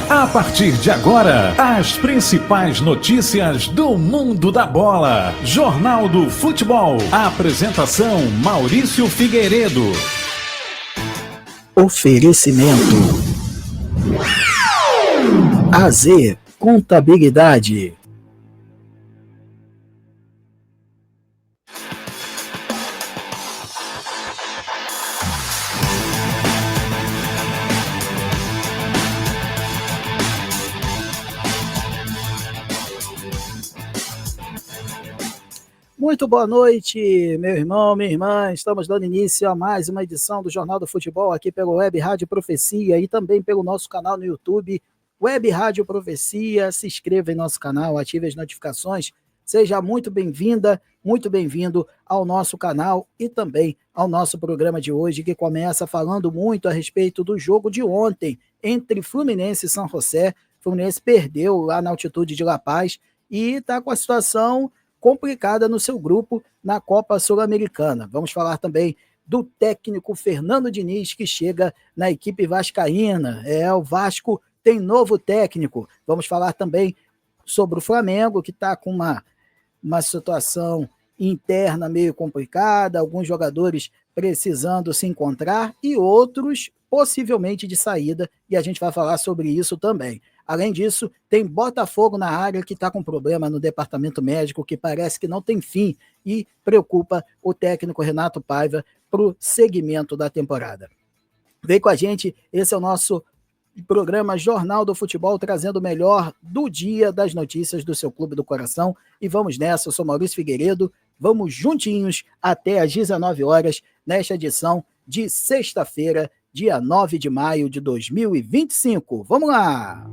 A partir de agora, as principais notícias do mundo da bola. Jornal do Futebol. Apresentação Maurício Figueiredo. Oferecimento AZ Contabilidade. Muito boa noite, meu irmão, minha irmã. Estamos dando início a mais uma edição do Jornal do Futebol aqui pelo Web Rádio Profecia e também pelo nosso canal no YouTube, Web Rádio Profecia. Se inscreva em nosso canal, ative as notificações. Seja muito bem-vinda, muito bem-vindo ao nosso canal e também ao nosso programa de hoje, que começa falando muito a respeito do jogo de ontem entre Fluminense e São José. Fluminense perdeu lá na altitude de La Paz e está com a situação complicada no seu grupo na Copa Sul-Americana. Vamos falar também do técnico Fernando Diniz, que chega na equipe vascaína. O Vasco tem novo técnico. Vamos falar também sobre o Flamengo, que está com uma situação interna meio complicada, alguns jogadores precisando se encontrar e outros possivelmente de saída, e a gente vai falar sobre isso também. Além disso, tem Botafogo na área que está com problema no departamento médico, que parece que não tem fim e preocupa o técnico Renato Paiva para o segmento da temporada. Vem com a gente, esse é o nosso programa Jornal do Futebol, trazendo o melhor do dia das notícias do seu clube do coração. E vamos nessa, eu sou Maurício Figueiredo, vamos juntinhos até às 19 horas, nesta edição de sexta-feira, dia 9 de maio de 2025. Vamos lá!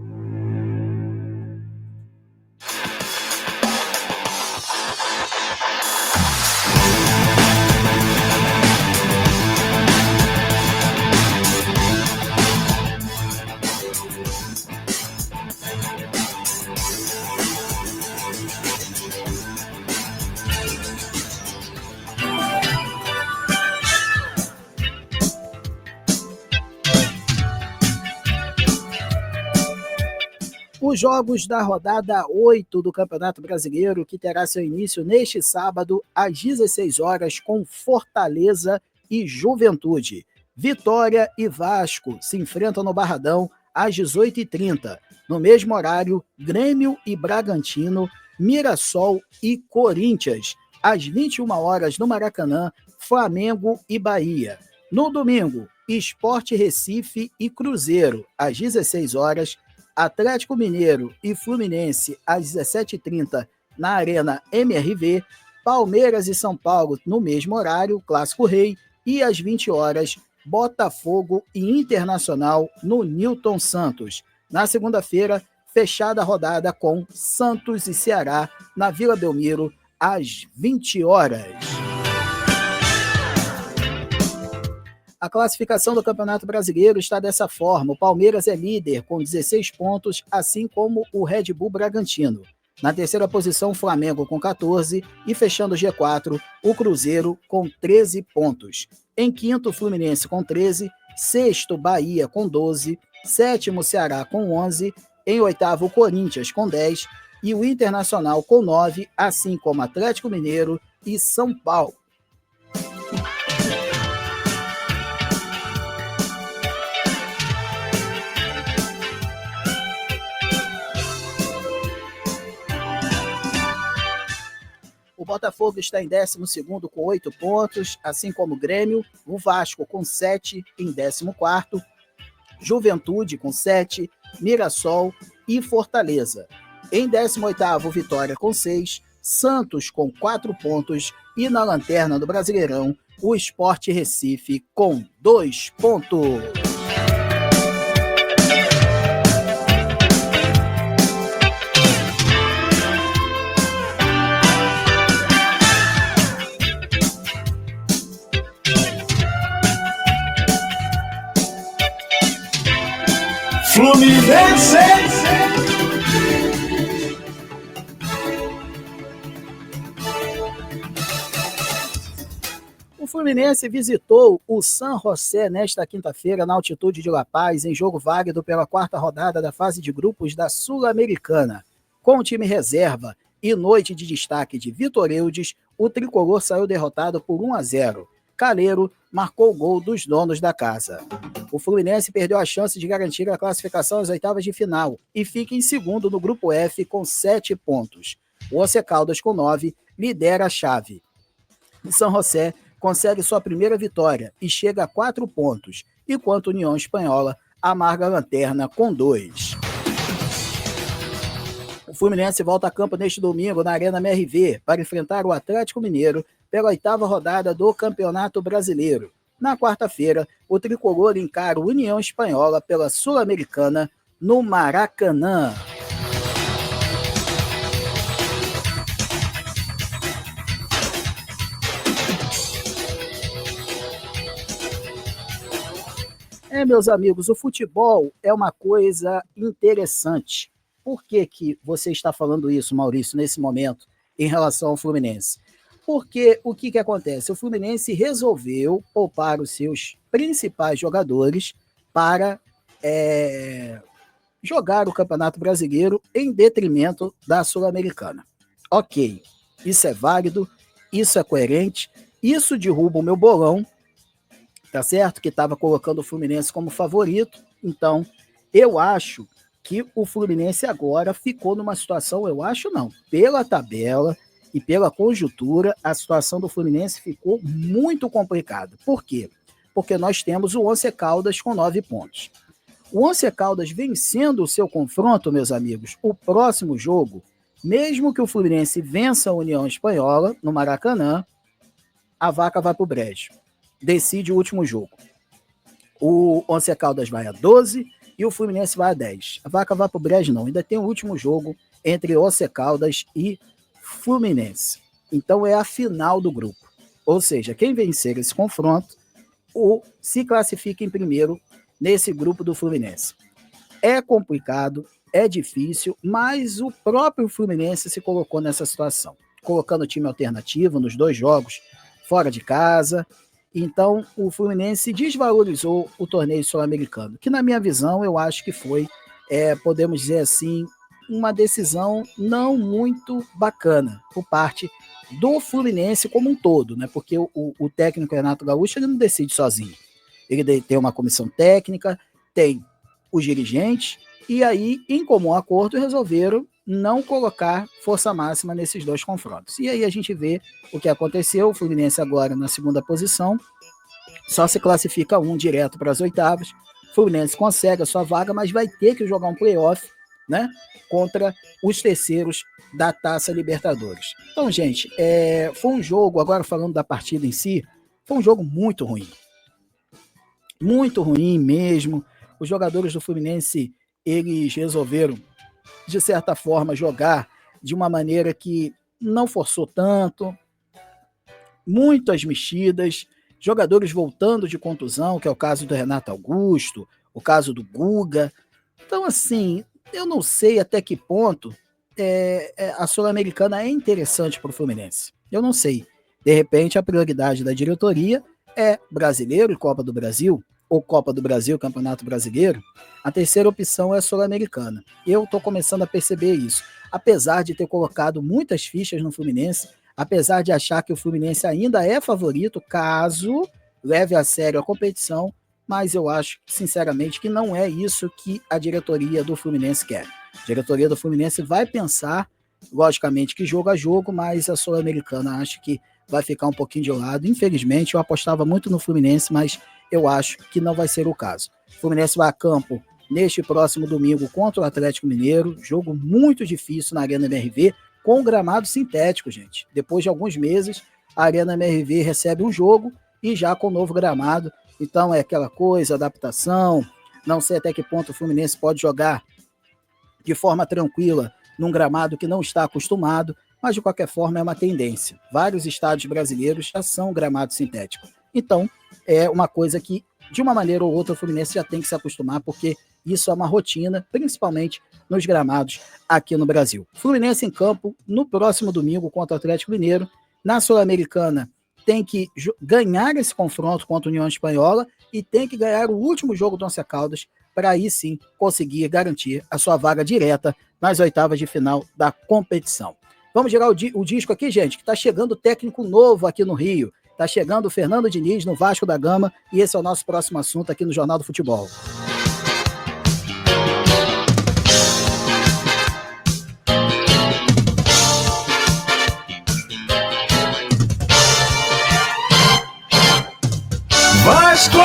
Os jogos da rodada 8 do Campeonato Brasileiro, que terá seu início neste sábado, às 16 horas, com Fortaleza e Juventude. Vitória e Vasco se enfrentam no Barradão às 18h30. No mesmo horário, Grêmio e Bragantino, Mirassol e Corinthians. Às 21 horas, no Maracanã, Flamengo e Bahia. No domingo, Sport Recife e Cruzeiro, às 16 horas, Atlético Mineiro e Fluminense às 17h30 na Arena MRV, Palmeiras e São Paulo no mesmo horário, Clássico Rei, e às 20 horas, Botafogo e Internacional no Newton Santos. Na segunda-feira, fechada a rodada com Santos e Ceará na Vila Belmiro às 20 horas. A classificação do Campeonato Brasileiro está dessa forma. O Palmeiras é líder com 16 pontos, assim como o Red Bull Bragantino. Na terceira posição, o Flamengo com 14 e fechando o G4, o Cruzeiro com 13 pontos. Em quinto, o Fluminense com 13, sexto, Bahia com 12, sétimo, Ceará com 11, em oitavo, o Corinthians com 10 e o Internacional com 9, assim como Atlético Mineiro e São Paulo. O Botafogo está em 12º com 8 pontos, assim como o Grêmio, o Vasco com 7 em 14º, Juventude com 7, Mirassol e Fortaleza. Em 18º, Vitória com 6, Santos com 4 pontos e na lanterna do Brasileirão, o Sport Recife com 2 pontos. Fluminense! O O Fluminense visitou o San José nesta quinta-feira na altitude de La Paz, em jogo válido pela 4ª rodada da fase de grupos da Sul-Americana. Com o time reserva e noite de destaque de Vitor Eudes, o tricolor saiu derrotado por 1-0. Caleiro marcou o gol dos donos da casa. O Fluminense perdeu a chance de garantir a classificação às oitavas de final e fica em segundo no grupo F com 7 pontos. O Once Caldas, com 9, lidera a chave. O San José consegue sua primeira vitória e chega a 4 pontos, enquanto a União Espanhola amarga a lanterna com 2. O Fluminense volta a campo neste domingo na Arena MRV para enfrentar o Atlético Mineiro pela 8ª rodada do Campeonato Brasileiro. Na quarta-feira, o tricolor encara o União Espanhola pela Sul-Americana no Maracanã. Meus amigos, o futebol é uma coisa interessante. Por que você está falando isso, Maurício, nesse momento, em relação ao Fluminense? Porque o que acontece? O Fluminense resolveu poupar os seus principais jogadores para jogar o Campeonato Brasileiro em detrimento da Sul-Americana. Ok, isso é válido, isso é coerente, isso derruba o meu bolão, tá certo? Que estava colocando o Fluminense como favorito. Então, eu acho que o Fluminense agora ficou numa situação, eu acho não, pela tabela e pela conjuntura, a situação do Fluminense ficou muito complicada. Por quê? Porque nós temos o Once Caldas com 9 pontos. O Once Caldas vencendo o seu confronto, meus amigos, o próximo jogo, mesmo que o Fluminense vença a União Espanhola no Maracanã, a vaca vai para o brejo. Decide o último jogo. O Once Caldas vai a 12 e o Fluminense vai a 10. A vaca vai para o brejo não, ainda tem o último jogo entre Once Caldas e Fluminense. Então é a final do grupo. Ou seja, quem vencer esse confronto se classifica em primeiro nesse grupo do Fluminense. É complicado, é difícil, mas o próprio Fluminense se colocou nessa situação, colocando time alternativo nos 2 jogos fora de casa. Então, o Fluminense desvalorizou o torneio sul-americano, que na minha visão, eu acho que foi, podemos dizer assim, uma decisão não muito bacana por parte do Fluminense como um todo, né? Porque o técnico Renato Gaúcho ele não decide sozinho. Ele tem uma comissão técnica, tem os dirigentes, e aí, em comum acordo, resolveram não colocar força máxima nesses 2 confrontos. E aí a gente vê o que aconteceu, o Fluminense agora na 2ª posição, só se classifica um direto para as oitavas, o Fluminense consegue a sua vaga, mas vai ter que jogar um playoff, né, contra os terceiros da Taça Libertadores. Então, gente, foi um jogo, agora falando da partida em si, foi um jogo muito ruim mesmo. Os jogadores do Fluminense, eles resolveram de certa forma, jogar de uma maneira que não forçou tanto, muitas mexidas, jogadores voltando de contusão, que é o caso do Renato Augusto, o caso do Guga. Então, assim, eu não sei até que ponto a Sul-Americana é interessante para o Fluminense. Eu não sei. De repente, a prioridade da diretoria é Brasileiro e Copa do Brasil, ou Copa do Brasil, Campeonato Brasileiro. A terceira opção é a Sul-Americana. Eu estou começando a perceber isso. Apesar de ter colocado muitas fichas no Fluminense, apesar de achar que o Fluminense ainda é favorito, caso leve a sério a competição, mas eu acho, sinceramente, que não é isso que a diretoria do Fluminense quer. A diretoria do Fluminense vai pensar, logicamente, que jogo a jogo, mas a Sul-Americana acho que vai ficar um pouquinho de lado. Infelizmente, eu apostava muito no Fluminense, mas eu acho que não vai ser o caso. O Fluminense vai a campo neste próximo domingo contra o Atlético Mineiro, jogo muito difícil na Arena MRV, com gramado sintético, gente. Depois de alguns meses, a Arena MRV recebe um jogo e já com novo gramado. Então é aquela coisa, adaptação, não sei até que ponto o Fluminense pode jogar de forma tranquila num gramado que não está acostumado, mas de qualquer forma é uma tendência. Vários estádios brasileiros já são gramado sintético. Então, é uma coisa que, de uma maneira ou outra, o Fluminense já tem que se acostumar, porque isso é uma rotina, principalmente nos gramados aqui no Brasil. Fluminense em campo no próximo domingo contra o Atlético Mineiro. Na Sul-Americana, tem que ganhar esse confronto contra a União Espanhola e tem que ganhar o último jogo do Once Caldas para aí sim conseguir garantir a sua vaga direta nas oitavas de final da competição. Vamos girar o disco aqui, gente, que está chegando técnico novo aqui no Rio. Está chegando o Fernando Diniz no Vasco da Gama e esse é o nosso próximo assunto aqui no Jornal do Futebol. Vasco!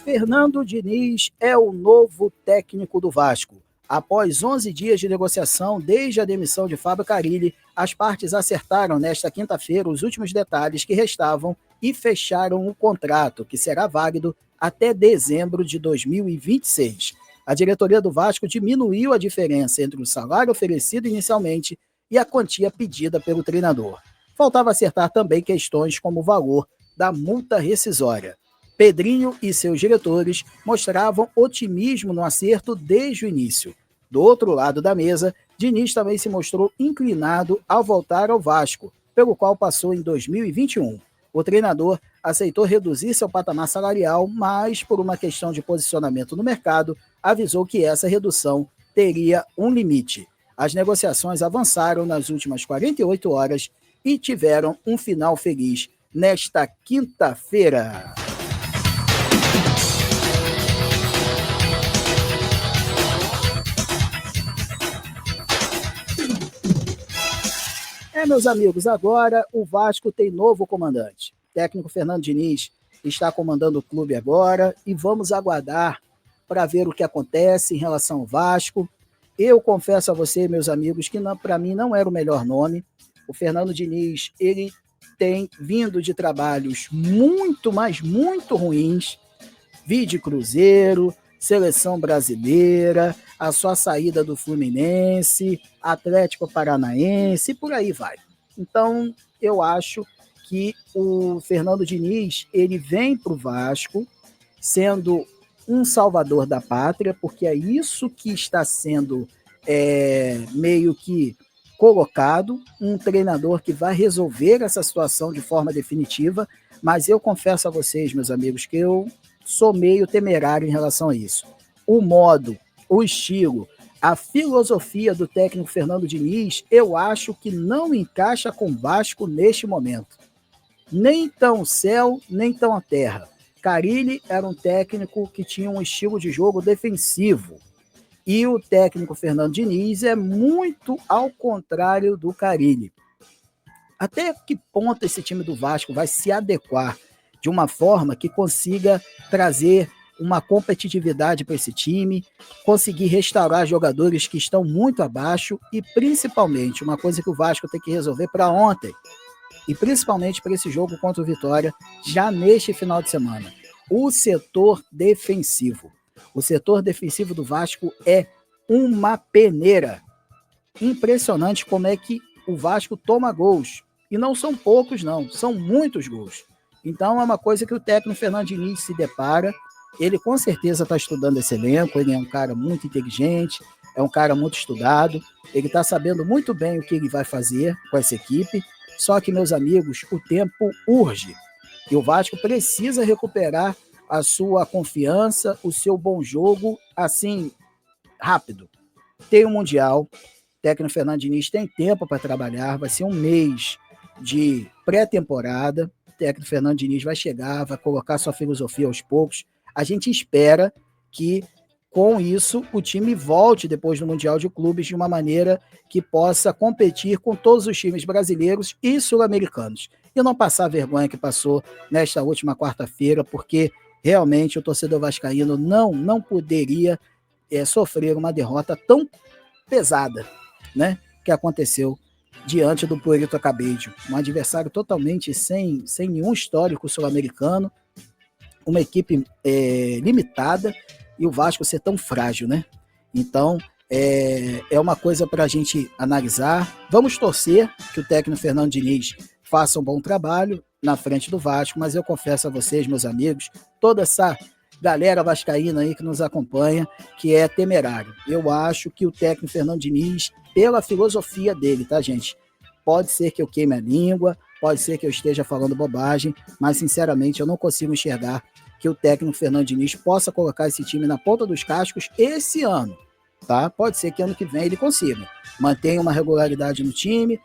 Fernando Diniz é o novo técnico do Vasco. Após 11 dias de negociação desde a demissão de Fábio Carille, as partes acertaram nesta quinta-feira os últimos detalhes que restavam e fecharam o contrato, que será válido até dezembro de 2026. A diretoria do Vasco diminuiu a diferença entre o salário oferecido inicialmente e a quantia pedida pelo treinador. Faltava acertar também questões como o valor da multa rescisória. Pedrinho e seus diretores mostravam otimismo no acerto desde o início. Do outro lado da mesa, Diniz também se mostrou inclinado ao voltar ao Vasco, pelo qual passou em 2021. O treinador aceitou reduzir seu patamar salarial, mas, por uma questão de posicionamento no mercado, avisou que essa redução teria um limite. As negociações avançaram nas últimas 48 horas e tiveram um final feliz nesta quinta-feira. Meus amigos, agora o Vasco tem novo comandante. O técnico Fernando Diniz está comandando o clube agora e vamos aguardar para ver o que acontece em relação ao Vasco. Eu confesso a você, meus amigos, que para mim não era o melhor nome. O Fernando Diniz, ele tem vindo de trabalhos muito, mas muito ruins. Vide Cruzeiro, Seleção Brasileira, a sua saída do Fluminense, Atlético Paranaense, e por aí vai. Então, eu acho que o Fernando Diniz, ele vem para o Vasco sendo um salvador da pátria, porque é isso que está sendo meio que colocado, um treinador que vai resolver essa situação de forma definitiva, mas eu confesso a vocês, meus amigos, que eu sou meio temerário em relação a isso. O modo, o estilo, a filosofia do técnico Fernando Diniz, eu acho que não encaixa com o Vasco neste momento. Nem tão céu, nem tão a terra. Carille era um técnico que tinha um estilo de jogo defensivo. E o técnico Fernando Diniz é muito ao contrário do Carille. Até que ponto esse time do Vasco vai se adequar de uma forma que consiga trazer uma competitividade para esse time, conseguir restaurar jogadores que estão muito abaixo e, principalmente, uma coisa que o Vasco tem que resolver para ontem, e principalmente para esse jogo contra o Vitória, já neste final de semana, o setor defensivo. O setor defensivo do Vasco é uma peneira. Impressionante como é que o Vasco toma gols. E não são poucos, não, são muitos gols. Então é uma coisa que o técnico Fernando Diniz se depara. Ele com certeza está estudando esse elenco, ele é um cara muito inteligente, é um cara muito estudado, ele está sabendo muito bem o que ele vai fazer com essa equipe, só que, meus amigos, o tempo urge. E o Vasco precisa recuperar a sua confiança, o seu bom jogo, assim, rápido. Tem o Mundial, o técnico Fernando Diniz tem tempo para trabalhar, vai ser um mês de pré-temporada, o técnico Fernando Diniz vai chegar, vai colocar sua filosofia aos poucos. A gente espera que, com isso, o time volte depois do Mundial de Clubes de uma maneira que possa competir com todos os times brasileiros e sul-americanos. E não passar a vergonha que passou nesta última quarta-feira, porque realmente o torcedor vascaíno não poderia sofrer uma derrota tão pesada, né, que aconteceu diante do Puerto Cabello, um adversário totalmente sem nenhum histórico sul-americano, uma equipe limitada e o Vasco ser tão frágil, né? Então, é uma coisa para a gente analisar. Vamos torcer que o técnico Fernando Diniz faça um bom trabalho na frente do Vasco, mas eu confesso a vocês, meus amigos, toda essa galera vascaína aí que nos acompanha, que é temerário. Eu acho que o técnico Fernando Diniz, pela filosofia dele, tá, gente? Pode ser que eu queime a língua, pode ser que eu esteja falando bobagem, mas sinceramente eu não consigo enxergar que o técnico Fernando Diniz possa colocar esse time na ponta dos cascos esse ano, tá? Pode ser que ano que vem ele consiga. Mantenha uma regularidade no time,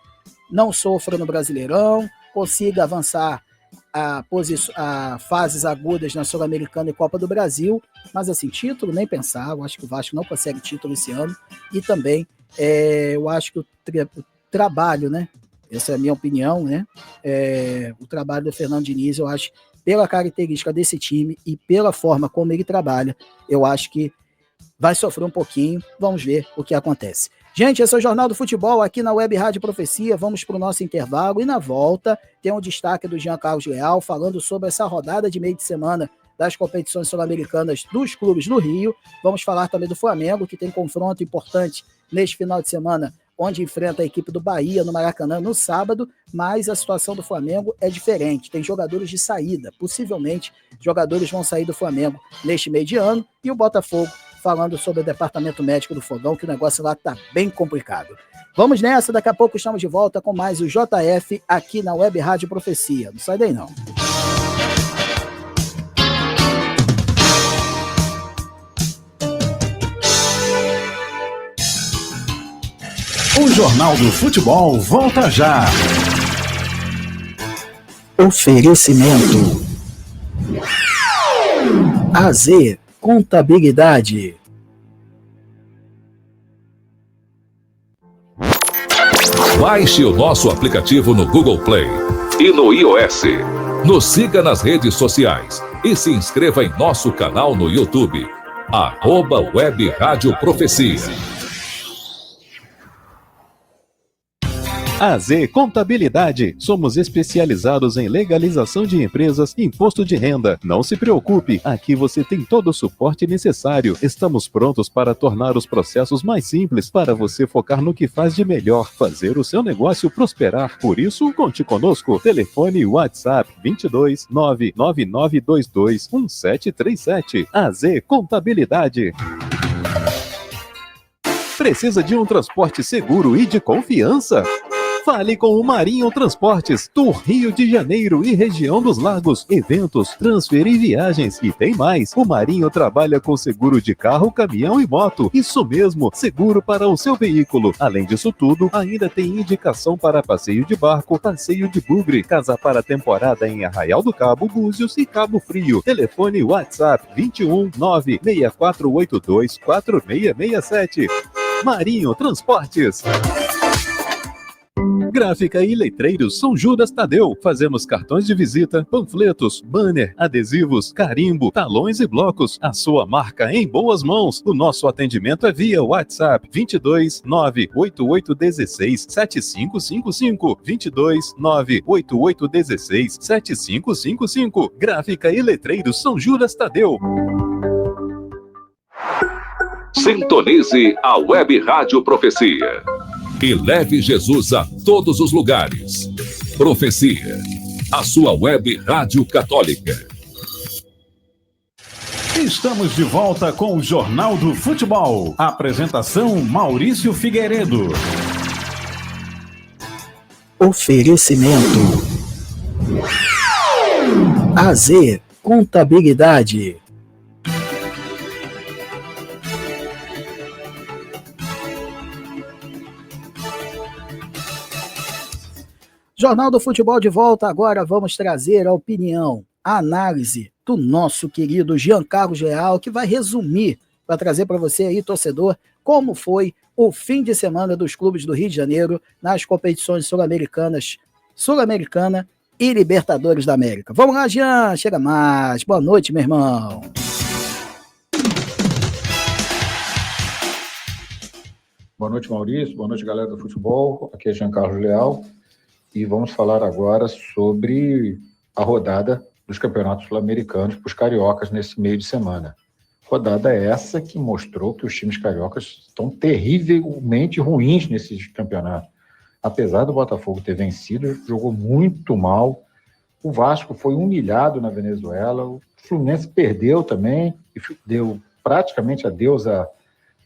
não sofra no Brasileirão, consiga avançar a fases agudas na Sul-Americana e Copa do Brasil, mas assim, título nem pensar, eu acho que o Vasco não consegue título esse ano, e também eu acho que o trabalho, né? Essa é a minha opinião, né? O trabalho do Fernando Diniz, eu acho, pela característica desse time e pela forma como ele trabalha, eu acho que vai sofrer um pouquinho. Vamos ver o que acontece. Gente, esse é o Jornal do Futebol aqui na Web Rádio Profecia. Vamos para o nosso intervalo e na volta tem um destaque do Jean Carlos Leal falando sobre essa rodada de meio de semana das competições sul-americanas dos clubes do Rio. Vamos falar também do Flamengo, que tem confronto importante neste final de semana, onde enfrenta a equipe do Bahia no Maracanã no sábado, mas a situação do Flamengo é diferente. Tem jogadores de saída, possivelmente jogadores vão sair do Flamengo neste meio de ano, e o Botafogo falando sobre o departamento médico do Fogão, que o negócio lá tá bem complicado. Vamos nessa, daqui a pouco estamos de volta com mais o JF aqui na Web Rádio Profecia. Não sai daí não. O Jornal do Futebol volta já. Oferecimento AZ Contabilidade. Baixe o nosso aplicativo no Google Play e no iOS. Nos siga nas redes sociais e se inscreva em nosso canal no YouTube. @Web Rádio Profecia. AZ Contabilidade. Somos especializados em legalização de empresas e imposto de renda. Não se preocupe, aqui você tem todo o suporte necessário. Estamos prontos para tornar os processos mais simples, para você focar no que faz de melhor, fazer o seu negócio prosperar. Por isso, conte conosco. Telefone WhatsApp 22 99922 1737. AZ Contabilidade. Precisa de um transporte seguro e de confiança? Fale com o Marinho Transportes, do Rio de Janeiro e região dos Lagos. Eventos, transfer e viagens. E tem mais, o Marinho trabalha com seguro de carro, caminhão e moto. Isso mesmo, seguro para o seu veículo. Além disso tudo, ainda tem indicação para passeio de barco, passeio de bugre, casa para temporada em Arraial do Cabo, Búzios e Cabo Frio. Telefone WhatsApp 21 96482 4667. Marinho Transportes. Gráfica e Letreiros São Judas Tadeu. Fazemos cartões de visita, panfletos, banner, adesivos, carimbo, talões e blocos. A sua marca em boas mãos. O nosso atendimento é via WhatsApp 22 98816 7555. 22 98816 7555. Gráfica e Letreiros São Judas Tadeu. Sintonize a Web Rádio Profecia e leve Jesus a todos os lugares. Profecia, a sua web rádio católica. Estamos de volta com o Jornal do Futebol. Apresentação Maurício Figueiredo. Oferecimento AZ Contabilidade. Jornal do Futebol de volta, agora vamos trazer a opinião, a análise do nosso querido Jean Carlos Leal, que vai resumir, para trazer para você aí, torcedor, como foi o fim de semana dos clubes do Rio de Janeiro nas competições sul-americanas, Sul-Americana e Libertadores da América. Vamos lá, Jean, chega mais. Boa noite, meu irmão. Boa noite, Maurício. Boa noite, galera do futebol. Aqui é Jean Carlos Leal. E vamos falar agora sobre a rodada dos campeonatos sul-americanos para os cariocas nesse meio de semana. Rodada essa que mostrou que os times cariocas estão terrivelmente ruins nesse campeonato. Apesar do Botafogo ter vencido, jogou muito mal, O Vasco foi humilhado na Venezuela, o Fluminense perdeu também, e deu praticamente adeus à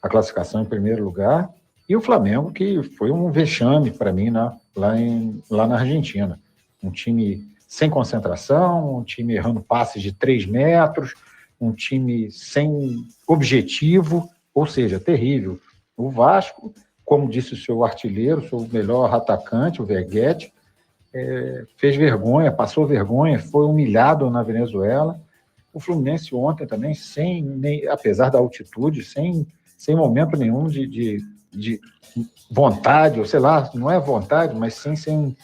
classificação em primeiro lugar, e o Flamengo, que foi um vexame para mim lá na Argentina. Um time sem concentração, um time errando passes de 3 metros, um time sem objetivo, ou seja, terrível. O Vasco, como disse o seu artilheiro, seu melhor atacante, o Verguete, fez vergonha, passou vergonha, foi humilhado na Venezuela. O Fluminense ontem também, apesar da altitude, sem momento nenhum de vontade, ou sei lá, não é vontade, mas sem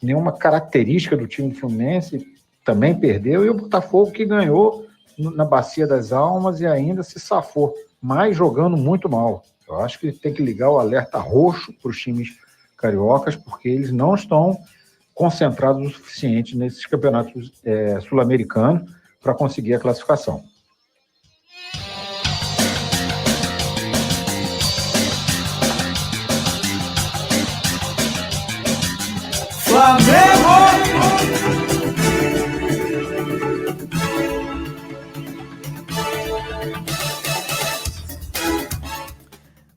nenhuma característica do time do Fluminense, também perdeu, e o Botafogo que ganhou na Bacia das Almas e ainda se safou, mas jogando muito mal. Eu acho que tem que ligar o alerta roxo para os times cariocas, porque eles não estão concentrados o suficiente nesses campeonatos sul-americanos para conseguir a classificação.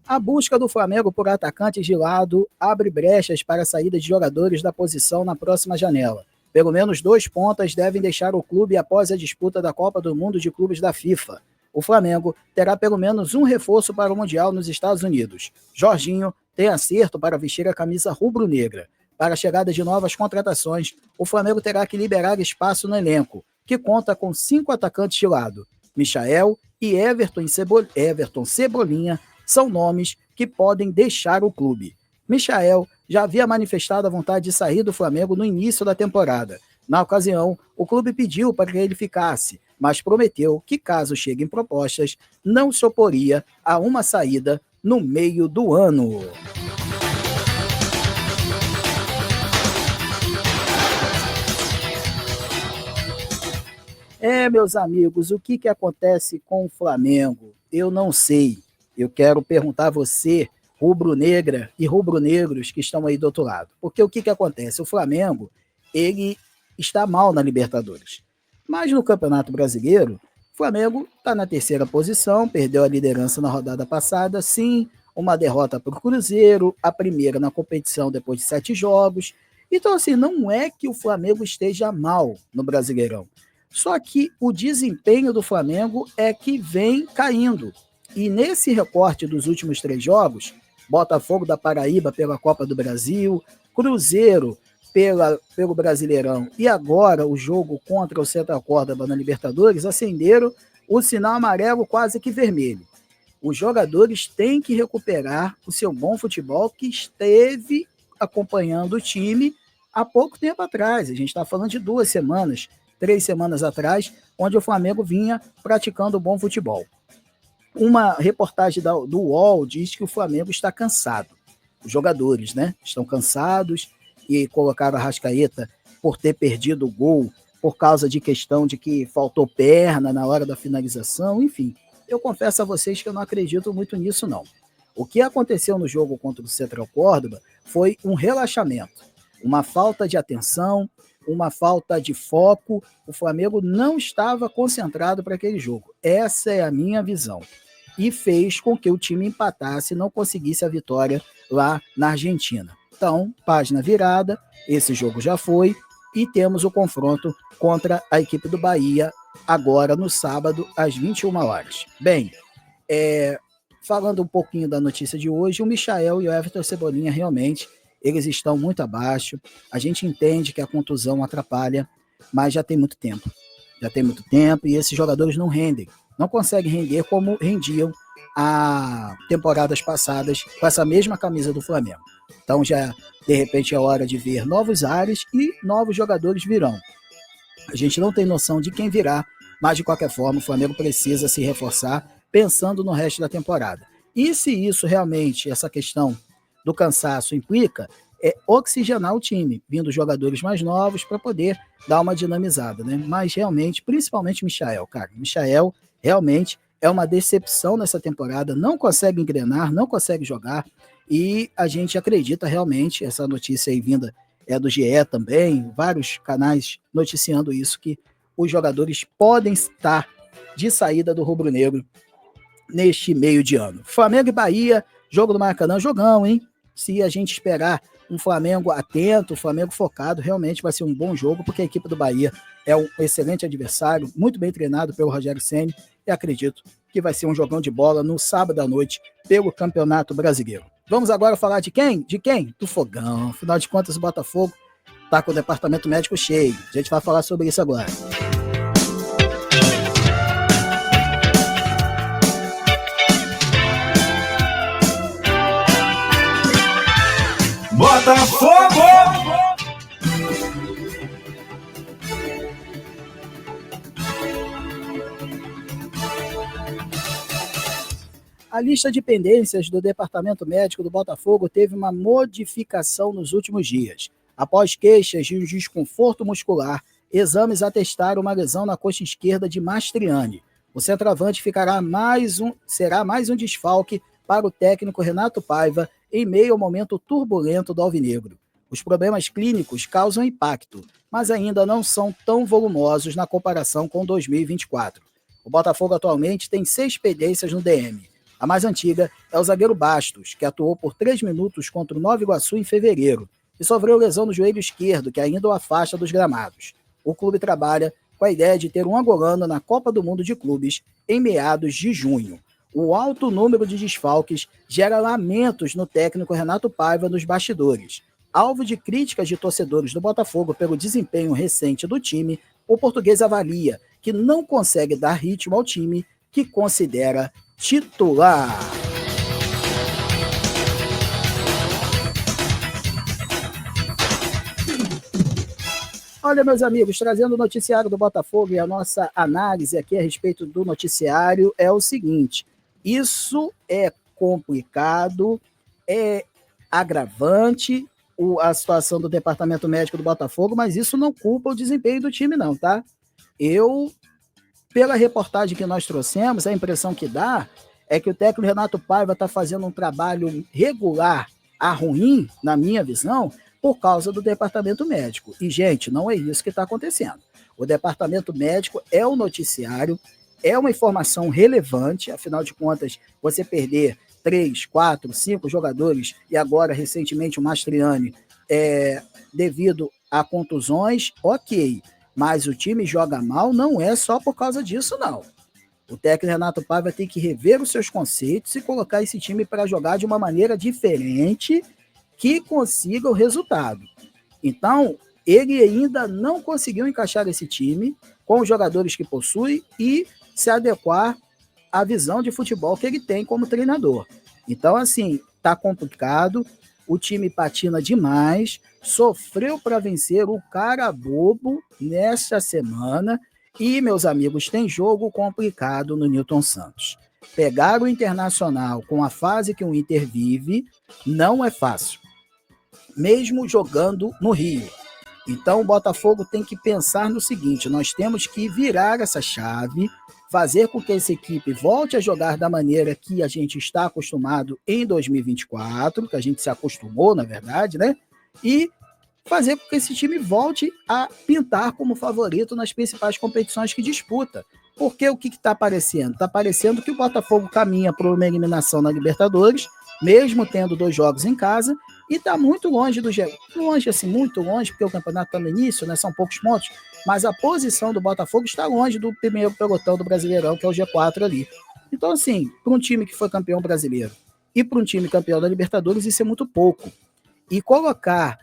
A busca do Flamengo por atacantes de lado abre brechas para a saída de jogadores da posição na próxima janela. Pelo menos 2 pontas devem deixar o clube após a disputa da Copa do Mundo de Clubes da FIFA. O Flamengo terá pelo menos um reforço para o Mundial nos Estados Unidos. Jorginho tem acerto para vestir a camisa rubro-negra. Para a chegada de novas contratações, o Flamengo terá que liberar espaço no elenco, que conta com 5 atacantes de lado. Michael e Everton Cebolinha são nomes que podem deixar o clube. Michael já havia manifestado a vontade de sair do Flamengo no início da temporada. Na ocasião, o clube pediu para que ele ficasse, mas prometeu que, caso cheguem propostas, não se oporia a uma saída no meio do ano. Meus amigos, o que acontece com o Flamengo? Eu não sei. Eu quero perguntar a você, rubro-negra e rubro-negros que estão aí do outro lado. Porque o que acontece? O Flamengo, ele está mal na Libertadores. Mas no Campeonato Brasileiro, o Flamengo está na 3ª posição, perdeu a liderança na rodada passada, sim, uma derrota para o Cruzeiro, a primeira na competição depois de 7 jogos. Então, assim, não é que o Flamengo esteja mal no Brasileirão. Só que o desempenho do Flamengo é que vem caindo. E nesse recorte dos últimos 3 jogos, Botafogo da Paraíba pela Copa do Brasil, Cruzeiro pelo Brasileirão e agora o jogo contra o Central Córdoba na Libertadores, acenderam o sinal amarelo quase que vermelho. Os jogadores têm que recuperar o seu bom futebol que esteve acompanhando o time há pouco tempo atrás. A gente está falando de 2 semanas, 3 semanas atrás, onde o Flamengo vinha praticando bom futebol. Uma reportagem do UOL diz que o Flamengo está cansado. Os jogadores, né, estão cansados e colocaram a Arrascaeta por ter perdido o gol, por causa de questão de que faltou perna na hora da finalização, enfim. Eu confesso a vocês que eu não acredito muito nisso, não. O que aconteceu no jogo contra o Central Córdoba foi um relaxamento, uma falta de atenção, uma falta de foco. O Flamengo não estava concentrado para aquele jogo. Essa é a minha visão. E fez com que o time empatasse e não conseguisse a vitória lá na Argentina. Então, página virada, esse jogo já foi, e temos o confronto contra a equipe do Bahia, agora no sábado, às 21 horas. Bem, falando um pouquinho da notícia de hoje, o Michael e o Everton Cebolinha realmente, eles estão muito abaixo. A gente entende que a contusão atrapalha, mas já tem muito tempo. E esses jogadores não rendem. Não conseguem render como rendiam a temporadas passadas com essa mesma camisa do Flamengo. Então já, de repente, é hora de ver novos ares e novos jogadores virão. A gente não tem noção de quem virá, mas de qualquer forma o Flamengo precisa se reforçar pensando no resto da temporada. E se isso realmente, essa questão do cansaço implica, é oxigenar o time, vindo jogadores mais novos para poder dar uma dinamizada, né? Mas realmente, principalmente Michael, cara. Michael realmente é uma decepção nessa temporada, não consegue engrenar, não consegue jogar, e a gente acredita realmente, essa notícia aí vinda do GE também, vários canais noticiando isso, que os jogadores podem estar de saída do rubro-negro neste meio de ano. Flamengo e Bahia, jogo do Maracanã, jogão, hein? Se a gente esperar um Flamengo atento, um Flamengo focado, realmente vai ser um bom jogo, porque a equipe do Bahia é um excelente adversário, muito bem treinado pelo Rogério Ceni, e acredito que vai ser um jogão de bola no sábado à noite pelo Campeonato Brasileiro. Vamos agora falar de quem? De quem? Do Fogão. Afinal de contas, o Botafogo está com o departamento médico cheio. A gente vai falar sobre isso agora. Botafogo! A lista de pendências do Departamento Médico do Botafogo teve uma modificação nos últimos dias. Após queixas de um desconforto muscular, exames atestaram uma lesão na coxa esquerda de Mastriani. O centroavante será mais um desfalque para o técnico Renato Paiva em meio ao momento turbulento do Alvinegro. Os problemas clínicos causam impacto, mas ainda não são tão volumosos na comparação com 2024. O Botafogo atualmente tem 6 pendências no DM. A mais antiga é o zagueiro Bastos, que atuou por 3 minutos contra o Nova Iguaçu em fevereiro e sofreu lesão no joelho esquerdo, que ainda o afasta dos gramados. O clube trabalha com a ideia de ter um angolano na Copa do Mundo de Clubes em meados de junho. O alto número de desfalques gera lamentos no técnico Renato Paiva nos bastidores. Alvo de críticas de torcedores do Botafogo pelo desempenho recente do time, o português avalia que não consegue dar ritmo ao time que considera titular. Olha, meus amigos, trazendo o noticiário do Botafogo e a nossa análise aqui a respeito do noticiário é o seguinte: isso é complicado, é agravante a situação do Departamento Médico do Botafogo, mas isso não culpa o desempenho do time não, tá? Pela reportagem que nós trouxemos, a impressão que dá é que o técnico Renato Paiva está fazendo um trabalho regular a ruim, na minha visão, por causa do departamento médico. E, gente, não é isso que está acontecendo. O departamento médico é um noticiário, é uma informação relevante, afinal de contas, você perder 3, 4, 5 jogadores e agora, recentemente, o Mastriani, devido a contusões, ok. Mas o time joga mal não é só por causa disso, não. O técnico Renato Paiva tem que rever os seus conceitos e colocar esse time para jogar de uma maneira diferente que consiga o resultado. Então, ele ainda não conseguiu encaixar esse time com os jogadores que possui e se adequar à visão de futebol que ele tem como treinador. Então, assim, tá complicado, o time patina demais, sofreu para vencer o Carabobo nesta semana e, meus amigos, tem jogo complicado no Newton Santos. Pegar o Internacional com a fase que o Inter vive não é fácil, mesmo jogando no Rio. Então o Botafogo tem que pensar no seguinte: nós temos que virar essa chave, fazer com que essa equipe volte a jogar da maneira que a gente está acostumado em 2024, que a gente se acostumou, na verdade, né? E fazer com que esse time volte a pintar como favorito nas principais competições que disputa. Porque o que está parecendo? Está parecendo que o Botafogo caminha para uma eliminação na Libertadores, mesmo tendo 2 jogos em casa, e está muito longe do G4. Longe, assim, muito longe, porque o campeonato está no início, né? São poucos pontos, mas a posição do Botafogo está longe do primeiro pelotão do Brasileirão, que é o G4 ali. Então, assim, para um time que foi campeão brasileiro e para um time campeão da Libertadores, isso é muito pouco. E colocar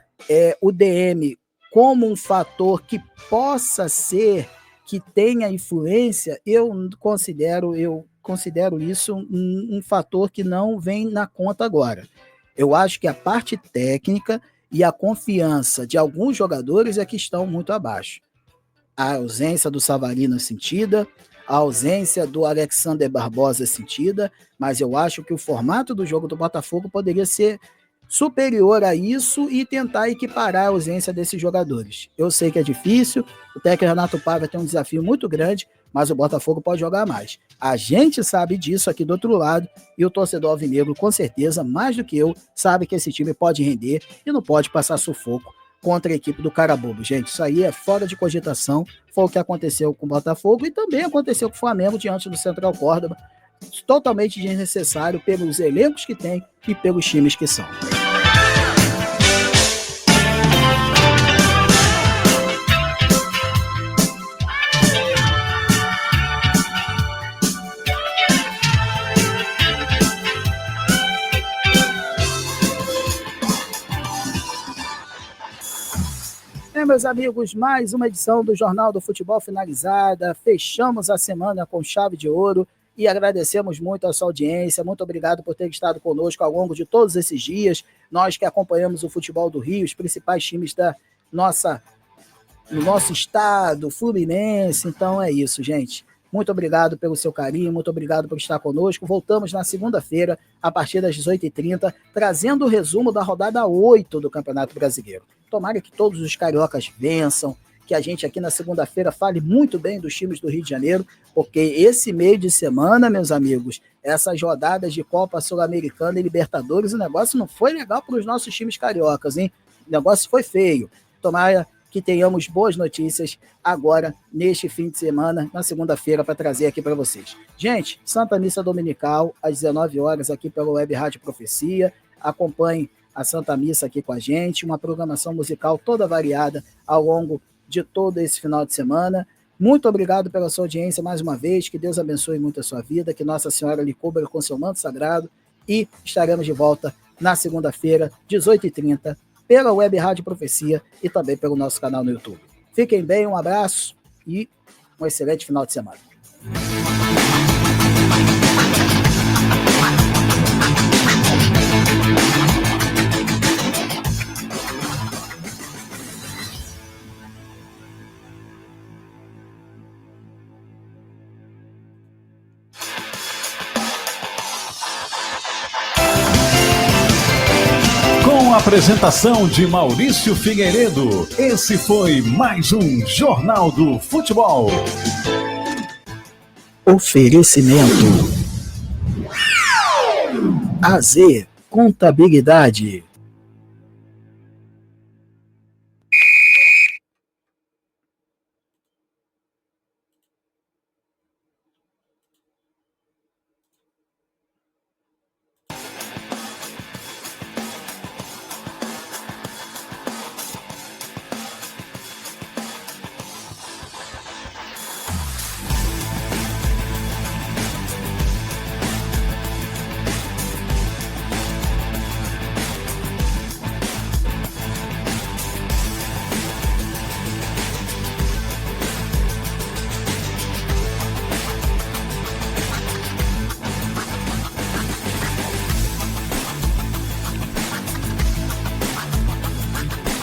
o DM como um fator que possa ser, que tenha influência, eu considero isso um fator que não vem na conta agora. Eu acho que a parte técnica e a confiança de alguns jogadores é que estão muito abaixo. A ausência do Savarino é sentida, a ausência do Alexander Barbosa é sentida, mas eu acho que o formato do jogo do Botafogo poderia ser superior a isso e tentar equiparar a ausência desses jogadores. Eu sei que é difícil, o técnico Renato Paiva tem um desafio muito grande, mas o Botafogo pode jogar mais. A gente sabe disso aqui do outro lado, e o torcedor alvinegro, com certeza, mais do que eu, sabe que esse time pode render e não pode passar sufoco contra a equipe do Carabobo. Gente, isso aí é fora de cogitação. Foi o que aconteceu com o Botafogo e também aconteceu com o Flamengo diante do Central Córdoba. Totalmente desnecessário pelos elencos que tem e pelos times que são. Meus amigos, mais uma edição do Jornal do Futebol finalizada. Fechamos a semana com chave de ouro e agradecemos muito a sua audiência. Muito obrigado por ter estado conosco ao longo de todos esses dias. Nós que acompanhamos o futebol do Rio, os principais times do nosso estado, Fluminense. Então é isso, gente. Muito obrigado pelo seu carinho, muito obrigado por estar conosco. Voltamos na segunda-feira, a partir das 18h30, trazendo o resumo da rodada 8 do Campeonato Brasileiro. Tomara que todos os cariocas vençam, que a gente aqui na segunda-feira fale muito bem dos times do Rio de Janeiro, porque esse meio de semana, meus amigos, essas rodadas de Copa Sul-Americana e Libertadores, o negócio não foi legal para os nossos times cariocas, hein? O negócio foi feio. Tomara que tenhamos boas notícias agora, neste fim de semana, na segunda-feira, para trazer aqui para vocês. Gente, Santa Missa Dominical, às 19 horas, aqui pela Web Rádio Profecia. Acompanhe a Santa Missa aqui com a gente, uma programação musical toda variada ao longo de todo esse final de semana. Muito obrigado pela sua audiência mais uma vez, que Deus abençoe muito a sua vida, que Nossa Senhora lhe cubra com seu manto sagrado e estaremos de volta na segunda-feira, 18h30, pela Web Rádio Profecia e também pelo nosso canal no YouTube. Fiquem bem, um abraço e um excelente final de semana. Com a apresentação de Maurício Figueiredo, esse foi mais um Jornal do Futebol. Oferecimento AZ Contabilidade.